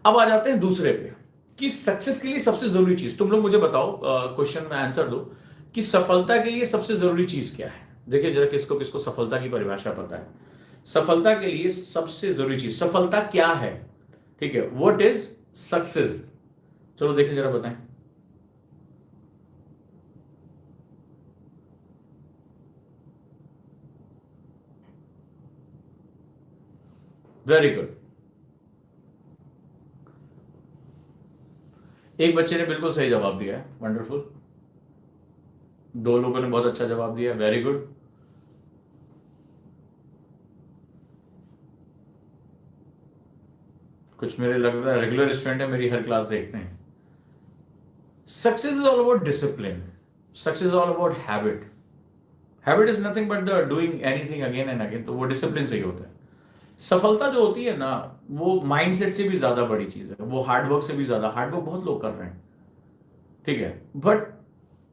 अब आ जाते हैं दूसरे पे कि सक्सेस के लिए सबसे जरूरी चीज, तुम लोग मुझे बताओ, क्वेश्चन में आंसर दो कि सफलता के लिए सबसे जरूरी चीज क्या है। देखिए जरा किसको किसको सफलता की परिभाषा पता है। सफलता के लिए सबसे जरूरी चीज, सफलता क्या है, ठीक है, व्हाट इज सक्सेस। चलो देखिए जरा बताएं। Very good. एक बच्चे ने बिल्कुल सही जवाब दिया है, वंडरफुल। दो लोगों ने बहुत अच्छा जवाब दिया, वेरी गुड। कुछ मेरे लग रहा है रेगुलर स्टूडेंट है, मेरी हर क्लास देखते हैं। Success is all about discipline, success is all about habit. Habit is nothing but the doing anything again and again, तो वो डिसिप्लिन से ही होता है। सफलता जो होती है ना, वो माइंडसेट से भी ज्यादा बड़ी चीज है, वो हार्डवर्क से भी ज्यादा। हार्डवर्क बहुत लोग कर रहे हैं, ठीक है, बट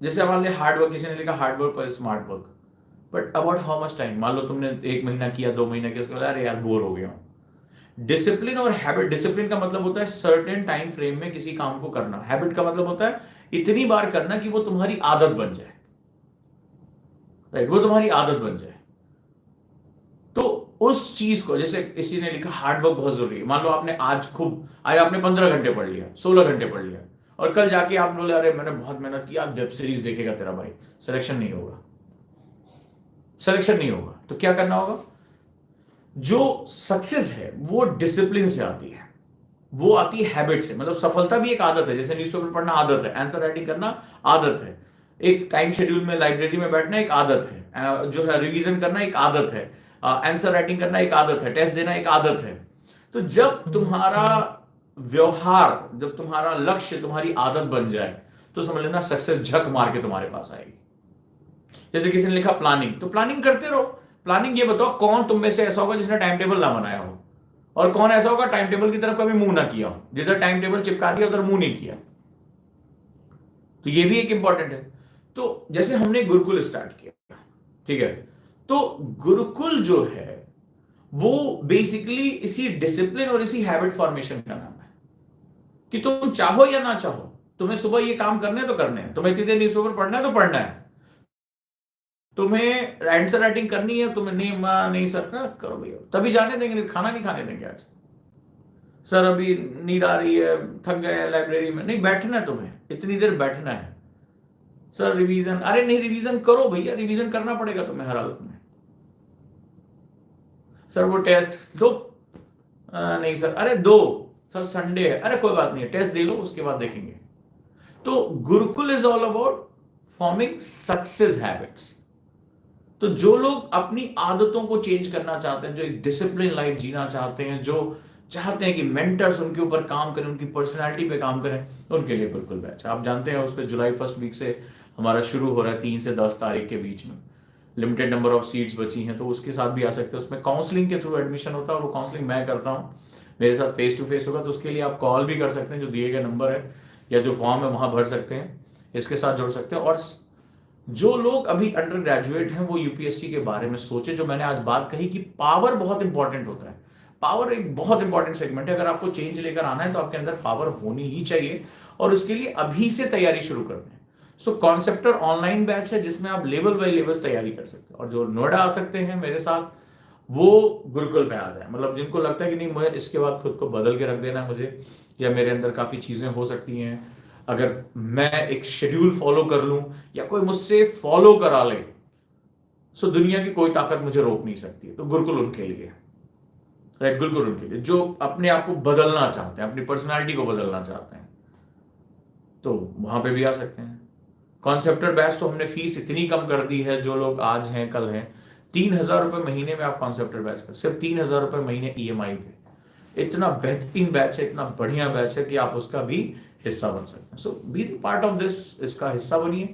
जैसे मान लिया हार्डवर्क, किसी ने लिखा हार्डवर्क पर smart work, but about how much time. मान लो तुमने 1 महीना किया, 2 महीना किया, उसके बाद अरे यार बोर हो गया हूं। डिसिप्लिन और हैबिट, डिसिप्लिन का मतलब होता है सर्टेन टाइम फ्रेम में किसी काम को करना, हैबिट का मतलब होता है इतनी बार करना कि वो तुम्हारी आदत बन जाए, राइट, वो तुम्हारी आदत बन जाए। तो उस चीज को, जैसे किसी ने लिखा हार्डवर्क बहुत जरूरी है, मान लो आपने आज आपने 15 घंटे पढ़ लिया, 16 घंटे पढ़ लिया, और कल जाके आप बोले अरे मैंने बहुत मेहनत की, आज वेब सीरीज देखेगा तेरा भाई, सिलेक्शन नहीं होगा, सिलेक्शन नहीं होगा। तो क्या करना होगा। जो सक्सेस है वो डिसिप्लिन से आती है, वो आती है हैबिट से। मतलब सफलता भी एक आदत है, जैसे न्यूज़पेपर पढ़ना आदत है, आंसर राइटिंग करना आदत है, एक टाइम शेड्यूल में लाइब्रेरी में बैठना एक आदत है, जो है रिवीजन करना एक आदत है, आंसर राइटिंग करना एक आदत है, टेस्ट देना एक आदत है। तो जब तुम्हारा व्यवहार, जब तुम्हारा लक्ष्य तुम्हारी आदत बन जाए, तो समझ लेना सक्सेस झक मार के तुम्हारे पास आएगी। जैसे किसी ने लिखा प्लानिंग, तो प्लानिंग करते रहो। प्लानिंग, ये बताओ कौन तुम में से ऐसा होगा जिसने टाइम टेबल ना बनाया हो, और कौन ऐसा होगा टाइम टेबल की तरफ कभी मुंह ना किया हो, जिधर टाइम टेबल चिपका दिया उधर मुंह नहीं किया। तो ये भी एक इंपॉर्टेंट है। तो जैसे हमने गुरुकुल स्टार्ट किया, ठीक है, तो गुरुकुल जो है वो बेसिकली इसी डिसिप्लिन और इसी हैबिट फॉर्मेशन का नाम है कि तुम चाहो या ना चाहो, तुम्हें सुबह ये काम करने तो करने हैं, तुम्हें इतनी देर न्यूज़पेपर पढ़ना है तो पढ़ना है, तुम्हें आंसर राइटिंग करनी है, तुम्हें नहीं मां नहीं सर का करो भैया, तभी जाने देंगे, नहीं खाना नहीं खाने देंगे आज। सर अभी नींद आ रही है, थक गए हैं लाइब्रेरी में, नहीं बैठना है, तुम्हें इतनी देर बैठना है। सर रिवीजन, अरे नहीं रिवीजन करो भैया, रिवीजन करना पड़ेगा तुम्हें हर हालत में। सर वो टेस्ट दो, नहीं सर, अरे दो, सर संडे है, अरे कोई बात नहीं है, टेस्ट दे लो उसके बाद देखेंगे। तो Gurukul is all about forming success habits. तो जो लोग अपनी आदतों को चेंज करना चाहते हैं, जो एक डिसिप्लिन लाइफ जीना चाहते हैं, जो चाहते हैं कि मेंटर्स उनके ऊपर काम करें, उनकी पर्सनालिटी पे काम करें, उनके लिए बिल्कुल बैच आप जानते हैं। उस पर जुलाई 1 वीक से हमारा शुरू हो रहा है, 3 से 10 तारीख के बीच में लिमिटेड नंबर ऑफ सीट्स बची हैं, तो उसके साथ भी आ सकते हैं। उसमें काउंसलिंग के थ्रू एडमिशन होता है, और वो काउंसलिंग मैं करता हूँ, मेरे साथ फेस टू फेस होगा। तो उसके लिए आप कॉल भी कर सकते हैं, जो दिए गए नंबर है या जो फॉर्म है वहां भर सकते हैं, इसके साथ जुड़ सकते हैं। और जो लोग अभी अंडर ग्रेजुएट हैं वो यूपीएससी के बारे में सोचे, जो मैंने आज बात कही कि पावर बहुत इंपॉर्टेंट होता है। पावर एक बहुत इंपॉर्टेंट सेगमेंट है, अगर आपको चेंज लेकर आना है तो आपके अंदर पावर होनी ही चाहिए, और उसके लिए अभी से तैयारी शुरू कर दें। सो कॉन्सेप्टर ऑनलाइन बैच है जिसमें आप लेवल बाय लेवल तैयारी कर सकते हैं, और जो नोएडा आ सकते हैं मेरे साथ वो गुरुकुल में आ जाए। मतलब जिनको लगता है कि नहीं मुझे इसके बाद खुद को बदल के रख देना है मुझे, या मेरे अंदर काफी चीजें हो सकती हैं, अगर मैं एक शेड्यूल फॉलो कर लूं या कोई मुझसे फॉलो करा ले, सो दुनिया की कोई ताकत मुझे रोक नहीं सकती। तो गुरुकुल उनके लिए, राइट, गुरुकुल उनके लिए जो अपने आप को बदलना चाहते हैं, अपनी पर्सनालिटी को बदलना चाहते हैं, तो वहां पे भी आ सकते हैं। कॉन्सेप्टर बैच तो हमने फीस इतनी कम कर दी है, जो लोग आज हैं कल हैं, 3,000 रुपए महीने में आप कॉन्सेप्टर बैच कर, सिर्फ 3,000 रुपए महीने ईएमआई पे। इतना बेहतरीन बैच है, इतना बढ़िया बैच है कि आप उसका भी हिस्सा बन सकते हैं। सो बी पार्ट ऑफ दिस, इसका हिस्सा बनिए।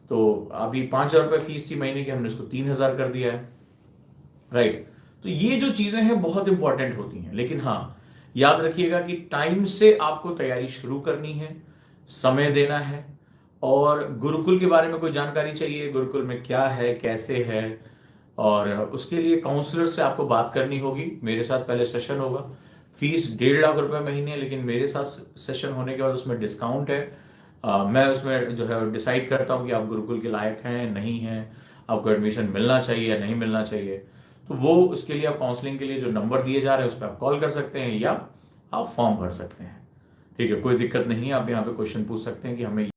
तो अभी 5,000 रुपए फीस थी महीने की, हमने उसको 3,000 कर दिया है, राइट। तो ये जो चीजें हैं बहुत इंपॉर्टेंट होती हैं, लेकिन हाँ याद रखिएगा कि टाइम से आपको तैयारी शुरू करनी है, समय देना है। और गुरुकुल के बारे में कोई जानकारी चाहिए, गुरुकुल में क्या है कैसे है, और उसके लिए काउंसलर से आपको बात करनी होगी। मेरे साथ पहले सेशन होगा, फीस 1.5 लाख रुपए महीने है, लेकिन मेरे साथ सेशन होने के बाद उसमें डिस्काउंट है। मैं उसमें जो है डिसाइड करता हूँ कि आप गुरुकुल के लायक हैं नहीं हैं, आपको एडमिशन मिलना चाहिए या नहीं मिलना चाहिए। तो वो उसके लिए आप काउंसलिंग के लिए जो नंबर दिए जा रहे हैं उस पर आप कॉल कर सकते हैं या आप फॉर्म भर सकते हैं। ठीक है, कोई दिक्कत नहीं है, आप यहाँ पे क्वेश्चन पूछ सकते हैं कि हमें